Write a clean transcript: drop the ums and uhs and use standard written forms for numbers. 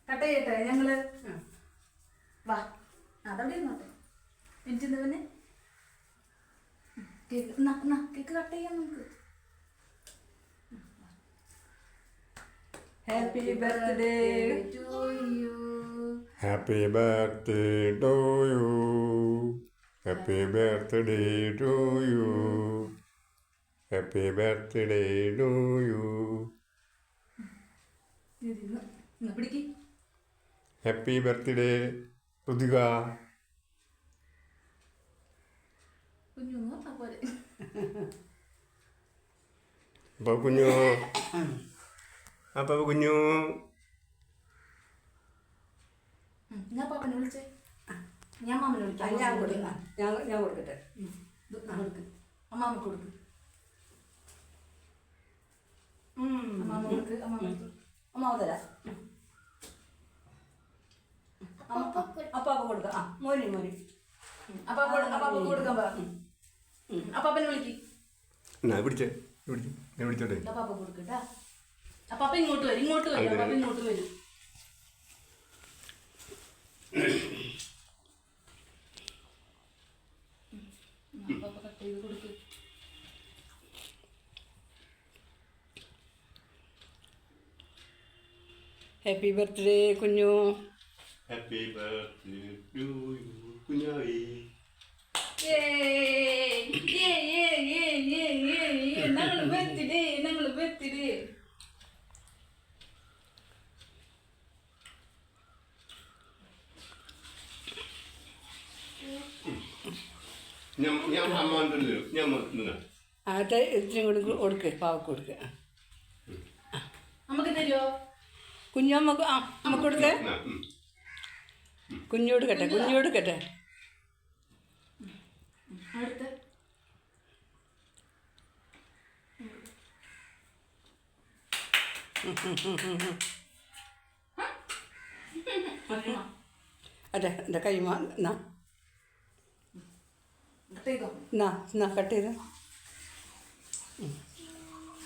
Cut ചെയ്യട്ടെ ഞങ്ങള്. വാ അതവിടെ ഇരുന്നോട്ടെ. എനിക്ക് പിന്നെ കേക്ക് കേക്ക് കട്ട് ചെയ്യാം നമുക്ക്. Happy birthday to you. Happy birthday to you. Happy birthday to you. Happy birthday to you. പിടിക്ക്. Happy birthday Rithika. കുഞ്ഞു പോലെ. അപ്പോൾ കുഞ്ഞു അപ്പോൾ കുഞ്ഞു ഞാൻ പാപ്പനെ വിളിച്ചേ. ഞാൻ മാമനെ വിളിക്കാം. ഞാൻ കൊടുക്കാം. ഞാൻ കൊടുക്കട്ടെ. കൊടുക്ക്. അമ്മാമ്മക്ക് കൊടുക്ക്. അമ്മാമ്മ കൊടുക്ക്. അമ്മാമ്മ തരാം. അപ്പാപ്പ കൊടുക്കാം. മോനി അപ്പാപ്പ കൊടുക്കാൻ പറ. അപ്പാപ്പനെ വിളിക്ക്. പിടിച്ചേ ഞാൻ വിളിച്ചോട്ടെ. അപ്പാപ്പ കൊടുക്കട്ടാ. അപ്പാപ്പ ഇങ്ങോട്ട് വരും. അപ്പാപ്പ ഇങ്ങോട്ട് വരും. അപ്പാപ്പ കട്ട് ചെയ്ത് കൊടുക്ക്. ഹാപ്പി ബർത്ത്ഡേ കുഞ്ഞു. ഹാപ്പി ബർത്ത്ഡേ ടു യു കുഞ്ഞായി. ഞങ്ങള് ബർത്ത്ഡേ. ഞാൻ അമ്മ ഞാൻ അത് ഇത്രയും കൂടി കൊടുക്ക്. പാവക്ക് കൊടുക്ക്. നമുക്ക് തരുമോ? കുഞ്ഞു അമ്മക്ക് അമ്മക്ക് കൊടുക്കേ. കുഞ്ഞു കൊടുക്കട്ടെ. അടുത്ത് അതെ എൻ്റെ കൈ കട്ട് ചെയ്തോ. കട്ട് ചെയ്ത്